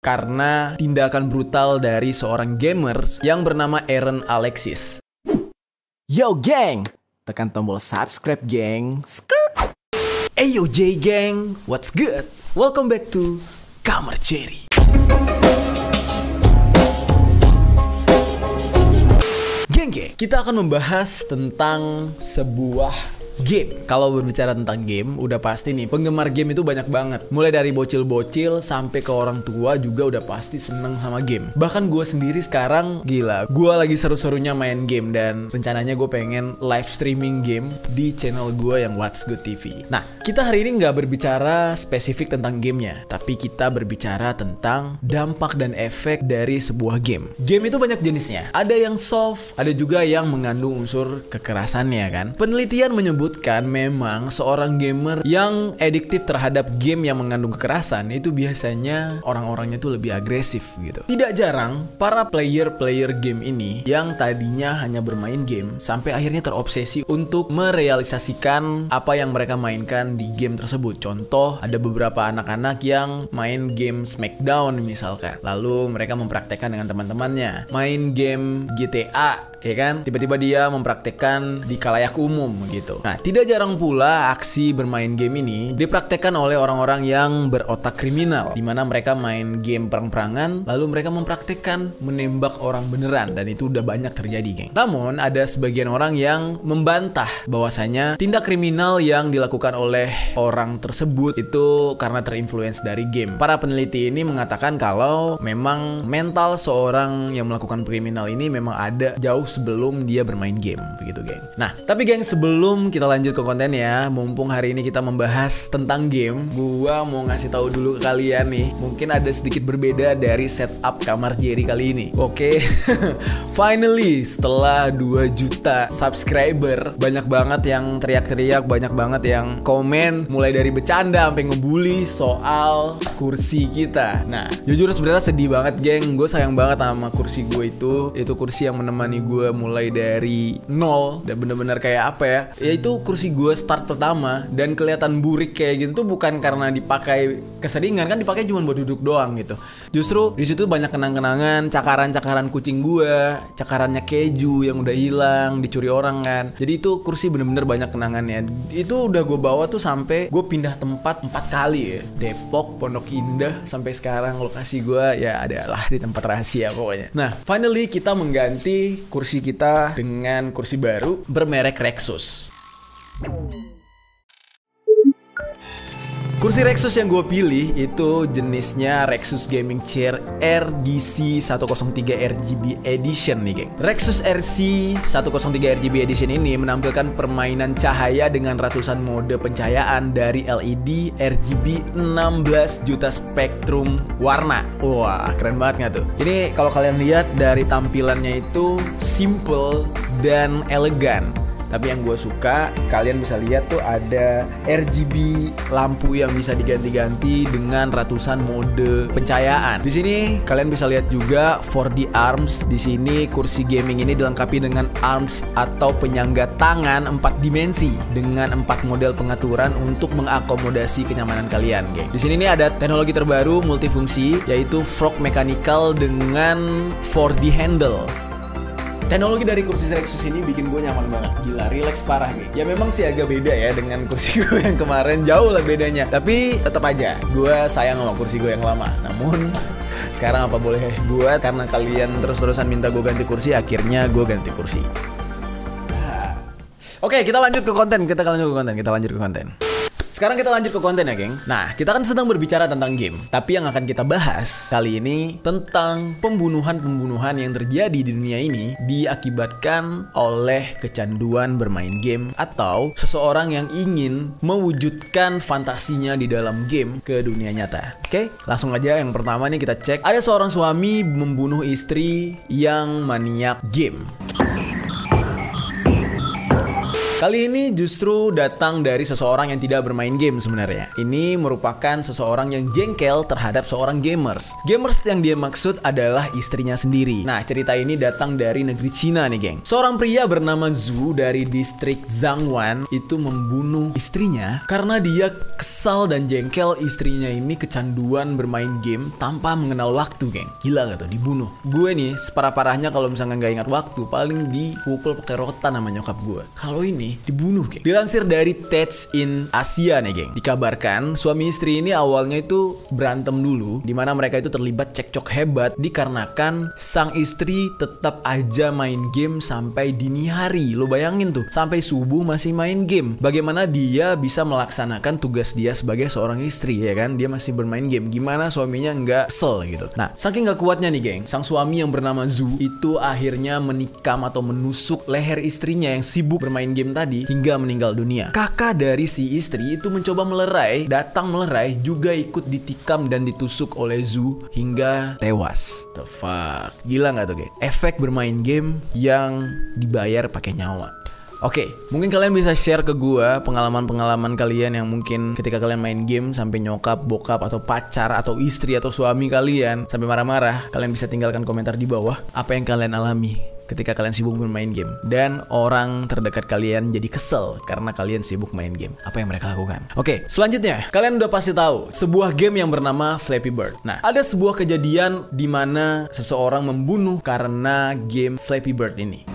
karena tindakan brutal dari seorang gamers yang bernama Aaron Alexis. Yo geng, tekan tombol subscribe geng. Ayo J gang, what's good? Welcome back to Kamar Cherry. Geng, kita akan membahas tentang sebuah game. Kalau berbicara tentang game, udah pasti nih penggemar game itu banyak banget. Mulai dari bocil-bocil sampai ke orang tua juga udah pasti seneng sama game. Bahkan gue sendiri sekarang gila, gue lagi seru-serunya main game dan rencananya gue pengen live streaming game di channel gue yang What's Good TV. Nah, kita hari ini nggak berbicara spesifik tentang gamenya, tapi kita berbicara tentang dampak dan efek dari sebuah game. Game itu banyak jenisnya. Ada yang soft, ada juga yang mengandung unsur kekerasannya kan. Penelitian menyebut memang seorang gamer yang adiktif terhadap game yang mengandung kekerasan itu biasanya orang-orangnya tuh lebih agresif gitu. Tidak jarang para player game ini yang tadinya hanya bermain game sampai akhirnya terobsesi untuk merealisasikan apa yang mereka mainkan di game tersebut. Contoh, ada beberapa anak-anak yang main game Smackdown misalkan, lalu mereka mempraktekkan dengan teman-temannya. Main game GTA, ya kan? Tiba-tiba dia mempraktekkan di khalayak umum gitu. Nah, tidak jarang pula aksi bermain game ini dipraktekkan oleh orang-orang yang berotak kriminal, di mana mereka main game perang-perangan lalu mereka mempraktekkan menembak orang beneran, dan itu udah banyak terjadi, geng. Namun ada sebagian orang yang membantah bahwasanya tindak kriminal yang dilakukan oleh orang tersebut itu karena terinfluence dari game. Para peneliti ini mengatakan kalau memang mental seorang yang melakukan kriminal ini memang ada jauh sebelum dia bermain game, begitu, geng. Nah, tapi geng, sebelum kita lanjut ke konten ya, mumpung hari ini kita membahas tentang game, gua mau ngasih tahu dulu ke kalian nih, mungkin ada sedikit berbeda dari setup Kamar Cherry kali ini. Oke. Finally, setelah 2 juta subscriber, banyak banget yang teriak-teriak, banyak banget yang komen, mulai dari bercanda sampai ngebully soal kursi kita. Nah, jujur sebenarnya sedih banget, geng. Gue sayang banget sama kursi gue itu kursi yang menemani gue mulai dari nol, dan bener-bener kayak apa ya, yaitu kursi gue start pertama, dan kelihatan burik kayak gitu tuh bukan karena dipakai keseringan, kan dipakai cuma buat duduk doang gitu. Justru di situ banyak kenang-kenangan, cakaran-cakaran kucing gue, cakarannya keju yang udah hilang dicuri orang kan. Jadi itu kursi bener-bener banyak kenangannya. Itu udah gue bawa tuh sampai gue pindah tempat 4 kali ya, Depok, Pondok Indah, sampai sekarang lokasi gue ya adalah di tempat rahasia pokoknya. Nah, finally kita mengganti kursi kita dengan kursi baru bermerek Rexus. Kursi Rexus yang gue pilih itu jenisnya Rexus Gaming Chair RGC 103 RGB Edition nih, geng. Rexus RC 103 RGB Edition ini menampilkan permainan cahaya dengan ratusan mode pencahayaan dari LED, RGB, 16 juta spektrum warna. Wah, keren banget gak tuh? Ini kalau kalian lihat dari tampilannya itu simple dan elegan. Tapi yang gue suka, kalian bisa lihat tuh ada RGB lampu yang bisa diganti-ganti dengan ratusan mode pencahayaan. Di sini kalian bisa lihat juga 4D arms. Di sini kursi gaming ini dilengkapi dengan arms atau penyangga tangan 4 dimensi dengan 4 model pengaturan untuk mengakomodasi kenyamanan kalian, geng. Di sini nih ada teknologi terbaru multifungsi, yaitu Frog Mechanical dengan 4D handle. Teknologi dari kursi Rexus ini bikin gue nyaman banget. Gila, relax parah nih. Ya memang sih agak beda ya dengan kursi gue yang kemarin, jauh lah bedanya. Tapi tetap aja, gue sayang sama kursi gue yang lama. Namun sekarang apa boleh buat, karena kalian terus-terusan minta gue ganti kursi, akhirnya gue ganti kursi. Oke, kita lanjut ke konten. Sekarang kita lanjut ke konten ya, geng. Nah, kita kan sedang berbicara tentang game, tapi yang akan kita bahas kali ini tentang pembunuhan-pembunuhan yang terjadi di dunia ini diakibatkan oleh kecanduan bermain game atau seseorang yang ingin mewujudkan fantasinya di dalam game ke dunia nyata. Oke, langsung aja yang pertama nih kita cek. Ada seorang suami membunuh istri yang maniak game. Kali ini justru datang dari seseorang yang tidak bermain game sebenarnya. Ini merupakan seseorang yang jengkel terhadap seorang gamers. Gamers yang dia maksud adalah istrinya sendiri. Nah, cerita ini datang dari negeri Cina nih, geng. Seorang pria bernama Zhu dari distrik Zhangwan itu membunuh istrinya karena dia kesal dan jengkel istrinya ini kecanduan bermain game tanpa mengenal waktu, geng. Gila gak tuh, dibunuh. Gue nih, separah-parahnya kalau misalnya nggak ingat waktu, paling dipukul pakai rotan sama nyokap gue. Kalau ini dibunuh, geng. Dilansir dari Tech in Asia nih, geng. Dikabarkan suami istri ini awalnya itu berantem dulu, dimana mereka itu terlibat cekcok hebat dikarenakan sang istri tetap aja main game sampai dini hari. Lo bayangin tuh, sampai subuh masih main game. Bagaimana dia bisa melaksanakan tugas dia sebagai seorang istri, ya kan? Dia masih bermain game. Gimana suaminya nggak kesel gitu. Nah, saking nggak kuatnya nih, geng, sang suami yang bernama Zhu itu akhirnya menikam atau menusuk leher istrinya yang sibuk bermain game tadi hingga meninggal dunia. Kakak dari si istri itu mencoba datang melerai, juga ikut ditikam dan ditusuk oleh Zhu hingga tewas. The fuck, gila nggak tuh, geng? Efek bermain game yang dibayar pakai nyawa. Oke, mungkin kalian bisa share ke gua pengalaman-pengalaman kalian yang mungkin ketika kalian main game sampai nyokap, bokap, atau pacar, atau istri, atau suami kalian sampai marah-marah. Kalian bisa tinggalkan komentar di bawah apa yang kalian alami ketika kalian sibuk bermain game dan orang terdekat kalian jadi kesel karena kalian sibuk main game. Apa yang mereka lakukan? Oke, selanjutnya kalian udah pasti tahu sebuah game yang bernama Flappy Bird. Nah, ada sebuah kejadian di mana seseorang membunuh karena game Flappy Bird ini.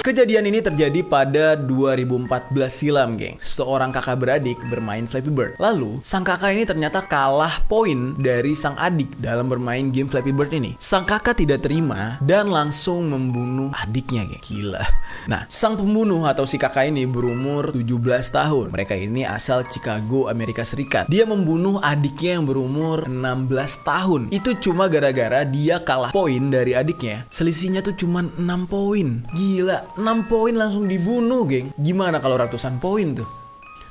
Kejadian ini terjadi pada 2014 silam, geng. Seorang kakak beradik bermain Flappy Bird. Lalu, sang kakak ini ternyata kalah poin dari sang adik dalam bermain game Flappy Bird ini. Sang kakak tidak terima dan langsung membunuh adiknya, geng. Gila. Nah, sang pembunuh atau si kakak ini berumur 17 tahun. Mereka ini asal Chicago, Amerika Serikat. Dia membunuh adiknya yang berumur 16 tahun. Itu cuma gara-gara dia kalah poin dari adiknya. Selisihnya tuh cuma 6 poin. Gila. 6 poin langsung dibunuh, geng. Gimana kalau ratusan poin tuh?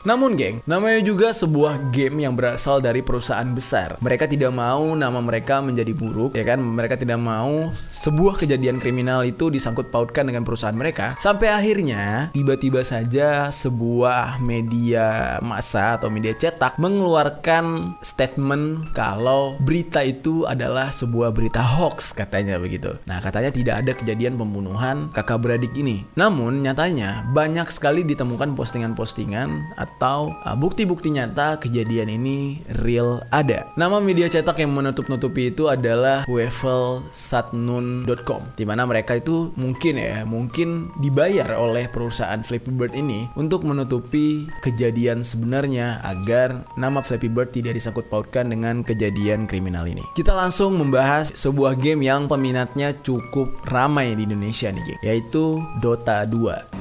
Namun, geng, namanya juga sebuah game yang berasal dari perusahaan besar. Mereka tidak mau nama mereka menjadi buruk, ya kan? Mereka tidak mau sebuah kejadian kriminal itu disangkut pautkan dengan perusahaan mereka. Sampai akhirnya, tiba-tiba saja sebuah media massa atau media cetak mengeluarkan statement kalau berita itu adalah sebuah berita hoax, katanya begitu. Nah, katanya tidak ada kejadian pembunuhan kakak beradik ini. Namun, nyatanya banyak sekali ditemukan postingan-postingan atau bukti-bukti nyata kejadian ini real ada. Nama media cetak yang menutup-nutupi itu adalah wefelsatnun.com, dimana mereka itu mungkin dibayar oleh perusahaan Flappy Bird ini untuk menutupi kejadian sebenarnya agar nama Flappy Bird tidak disangkut pautkan dengan kejadian kriminal ini. Kita langsung membahas sebuah game yang peminatnya cukup ramai di Indonesia nih, geng, yaitu Dota 2.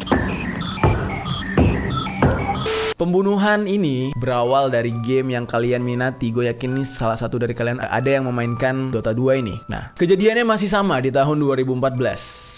Pembunuhan ini berawal dari game yang kalian minati. Gue yakin nih salah satu dari kalian ada yang memainkan Dota 2 ini. Nah, kejadiannya masih sama di tahun 2014.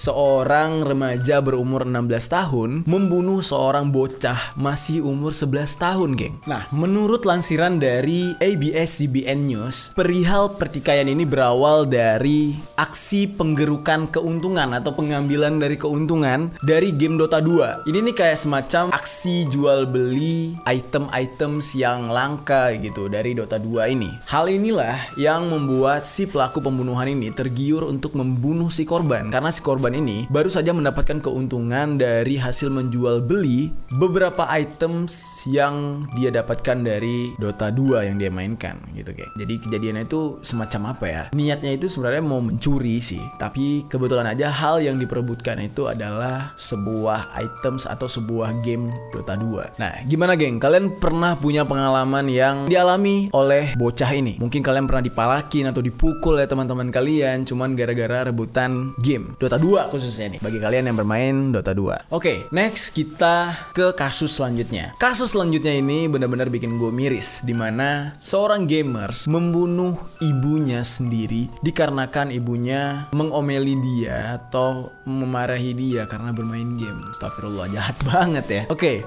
Seorang remaja berumur 16 tahun membunuh seorang bocah masih umur 11 tahun, geng. Nah, menurut lansiran dari ABS-CBN News, perihal pertikaian ini berawal dari aksi penggerukan keuntungan atau pengambilan dari keuntungan dari game Dota 2. Ini nih kayak semacam aksi jual beli item-items yang langka gitu dari Dota 2 ini. Hal inilah yang membuat si pelaku pembunuhan ini tergiur untuk membunuh si korban, karena si korban ini baru saja mendapatkan keuntungan dari hasil menjual beli beberapa items yang dia dapatkan dari Dota 2 yang dia mainkan gitu, kayak. Jadi kejadiannya itu semacam apa ya? Niatnya itu sebenarnya mau mencuri sih, tapi kebetulan aja hal yang diperebutkan itu adalah sebuah items atau sebuah game Dota 2. Nah, gimana, geng? Kalian pernah punya pengalaman yang dialami oleh bocah ini? Mungkin kalian pernah dipalakin atau dipukul oleh teman-teman kalian cuman gara-gara rebutan game Dota 2 khususnya nih, bagi kalian yang bermain Dota 2. Oke, next kita ke kasus selanjutnya. Kasus selanjutnya ini benar-benar bikin gue miris, dimana seorang gamers membunuh ibunya sendiri dikarenakan ibunya mengomeli dia atau memarahi dia karena bermain game. Astagfirullah, jahat banget ya. Oke.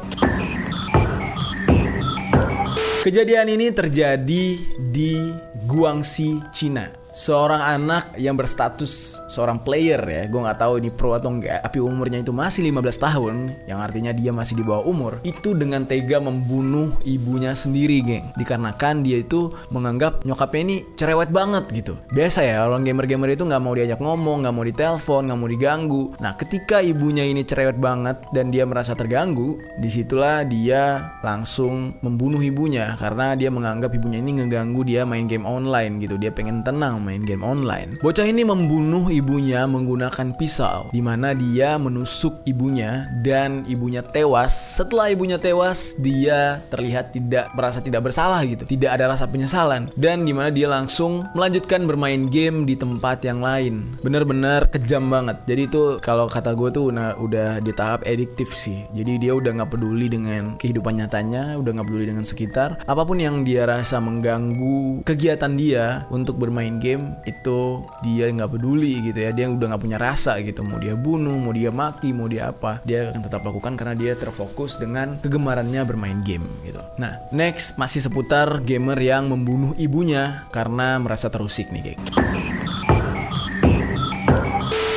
Kejadian ini terjadi di Guangxi, Cina. Seorang anak yang berstatus seorang player ya, gue nggak tahu ini pro atau enggak, tapi umurnya itu masih 15 tahun, yang artinya dia masih di bawah umur, itu dengan tega membunuh ibunya sendiri, geng. Dikarenakan dia itu menganggap nyokapnya ini cerewet banget gitu. Biasa ya, orang gamer-gamer itu nggak mau diajak ngomong, nggak mau ditelepon, nggak mau diganggu. Nah, ketika ibunya ini cerewet banget dan dia merasa terganggu, disitulah dia langsung membunuh ibunya karena dia menganggap ibunya ini ngeganggu dia main game online gitu. Dia pengen tenang main game online. Bocah ini membunuh ibunya menggunakan pisau, di mana dia menusuk ibunya dan ibunya tewas. Setelah ibunya tewas, dia terlihat merasa tidak bersalah gitu, tidak ada rasa penyesalan, dan di mana dia langsung melanjutkan bermain game di tempat yang lain. Bener-bener kejam banget. Jadi itu kalau kata gue tuh udah di tahap adiktif sih. Jadi dia udah nggak peduli dengan kehidupan nyatanya, udah nggak peduli dengan sekitar. Apapun yang dia rasa mengganggu kegiatan dia untuk bermain game, itu dia nggak peduli gitu ya. Dia udah nggak punya rasa gitu. Mau dia bunuh, mau dia maki, mau dia apa, dia akan tetap lakukan karena dia terfokus dengan kegemarannya bermain game gitu. Nah, next masih seputar gamer yang membunuh ibunya karena merasa terusik nih, geng.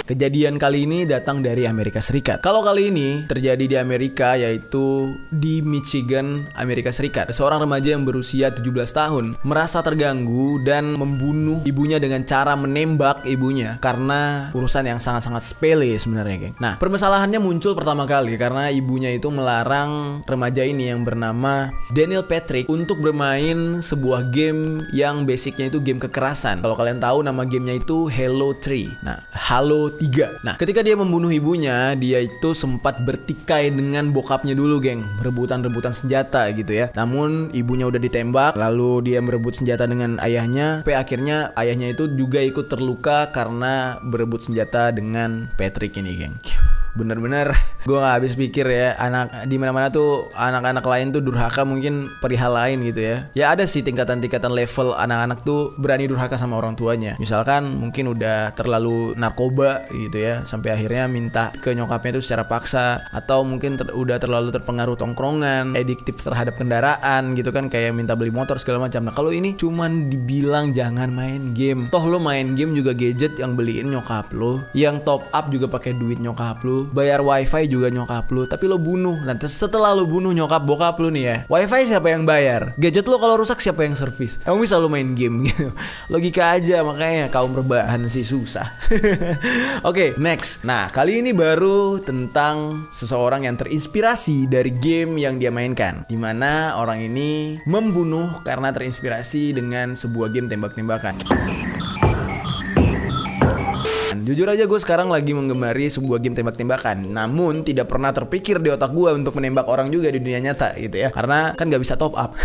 Kejadian kali ini datang dari Amerika Serikat. Kalau kali ini terjadi di Amerika, yaitu di Michigan, Amerika Serikat. Seorang remaja yang berusia 17 tahun merasa terganggu dan membunuh ibunya dengan cara menembak ibunya karena urusan yang sangat-sangat sepele sebenarnya, geng. Nah, permasalahannya muncul pertama kali karena ibunya itu melarang remaja ini yang bernama Daniel Patrick untuk bermain sebuah game yang basicnya itu game kekerasan. Kalau kalian tahu nama gamenya itu Halo 3. Nah, Halo 3. Nah, ketika dia membunuh ibunya, dia itu sempat bertikai dengan bokapnya dulu, geng. Rebutan-rebutan senjata gitu ya. Namun ibunya udah ditembak, lalu dia merebut senjata dengan ayahnya. Sampai akhirnya ayahnya itu juga ikut terluka karena berebut senjata dengan Patrick ini, geng. Bener-bener gue gak habis pikir ya, anak di mana-mana tuh anak-anak lain tuh durhaka mungkin perihal lain gitu ya. Ya ada sih tingkatan-tingkatan level anak-anak tuh berani durhaka sama orang tuanya. Misalkan mungkin udah terlalu narkoba gitu ya, sampai akhirnya minta ke nyokapnya itu secara paksa, atau mungkin udah terlalu terpengaruh tongkrongan, adiktif terhadap kendaraan gitu kan, kayak minta beli motor segala macam. Nah, kalau ini cuman dibilang jangan main game. Toh lo main game juga gadget yang beliin nyokap lo, yang top up juga pakai duit nyokap lo, bayar wifi juga nyokap lu, tapi lo bunuh. Nanti setelah lo bunuh nyokap bokap lu nih ya, wifi siapa yang bayar? Gadget lo kalau rusak siapa yang servis? Emang bisa lo main game gitu? Logika aja, makanya kaum rebahan sih susah. Oke, next. Nah, kali ini baru tentang seseorang yang terinspirasi dari game yang dia mainkan, dimana orang ini membunuh karena terinspirasi dengan sebuah game tembak-tembakan. Jujur aja gue sekarang lagi menggemari sebuah game tembak-tembakan, namun tidak pernah terpikir di otak gue untuk menembak orang juga di dunia nyata gitu ya, karena kan gak bisa top up.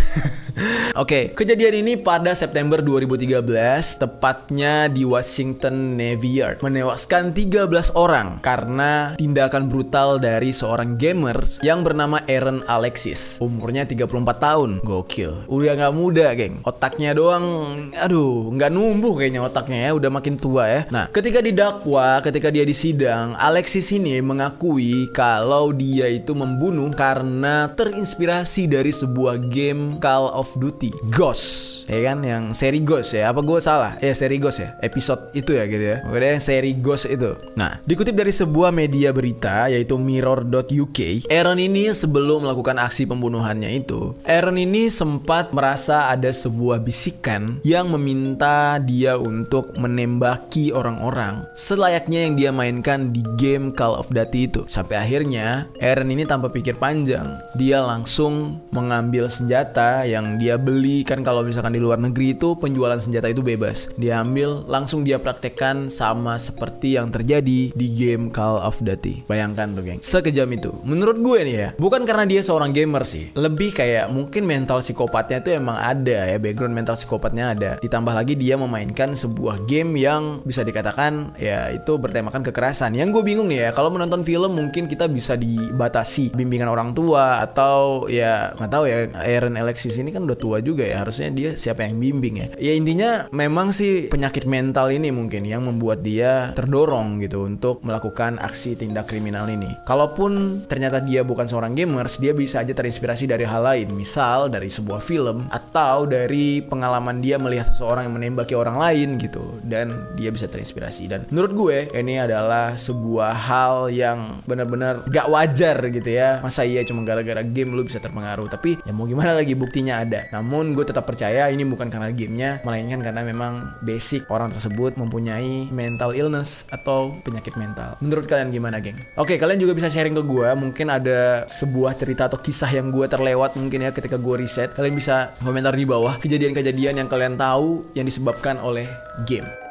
Oke, kejadian ini pada September 2013, tepatnya di Washington Navy Yard, menewaskan 13 orang karena tindakan brutal dari seorang gamer yang bernama Aaron Alexis. Umurnya 34 tahun, gokil. Udah gak muda, geng. Otaknya doang, aduh, gak numbuh kayaknya otaknya ya, udah makin tua ya. Nah, ketika ketika dia disidang, Alexis ini mengakui kalau dia itu membunuh karena terinspirasi dari sebuah game Call of Duty Ghost, ya kan, yang seri Ghost ya, apa gue salah? Ya seri Ghost ya, episode itu ya gitu ya, pokoknya seri Ghost itu. Nah, dikutip dari sebuah media berita yaitu Mirror.uk, Aaron ini sebelum melakukan aksi pembunuhannya itu, Aaron ini sempat merasa ada sebuah bisikan yang meminta dia untuk menembaki orang-orang selayaknya yang dia mainkan di game Call of Duty itu. Sampai akhirnya Aaron ini tanpa pikir panjang, dia langsung mengambil senjata yang dia beli. Kan kalau misalkan di luar negeri itu penjualan senjata itu bebas, dia ambil langsung dia praktekkan sama seperti yang terjadi di game Call of Duty. Bayangkan tuh, geng, sekejam itu. Menurut gue nih ya, bukan karena dia seorang gamer sih, lebih kayak mungkin mental psikopatnya itu emang ada ya, background mental psikopatnya ada. Ditambah lagi dia memainkan sebuah game yang bisa dikatakan ya itu bertemakan kekerasan. Yang gue bingung nih ya, kalau menonton film mungkin kita bisa dibatasi bimbingan orang tua, atau ya nggak tahu ya, Aaron Alexis ini kan kan udah tua juga ya, harusnya dia siapa yang bimbing ya. Ya intinya memang sih penyakit mental ini mungkin yang membuat dia terdorong gitu untuk melakukan aksi tindak kriminal ini. Kalaupun ternyata dia bukan seorang gamers, dia bisa aja terinspirasi dari hal lain, misal dari sebuah film atau dari pengalaman dia melihat seseorang yang menembaki orang lain gitu, dan dia bisa terinspirasi. Dan menurut gue ini adalah sebuah hal yang benar-benar gak wajar gitu ya. Masa iya cuma gara-gara game lu bisa terpengaruh? Tapi ya mau gimana lagi, buktinya ada. Namun gue tetap percaya ini bukan karena gamenya, melainkan karena memang basic orang tersebut mempunyai mental illness atau penyakit mental. Menurut kalian gimana, geng? Oke, kalian juga bisa sharing ke gue. Mungkin ada sebuah cerita atau kisah yang gue terlewat mungkin ya ketika gue riset. Kalian bisa komentar di bawah kejadian-kejadian yang kalian tahu yang disebabkan oleh game.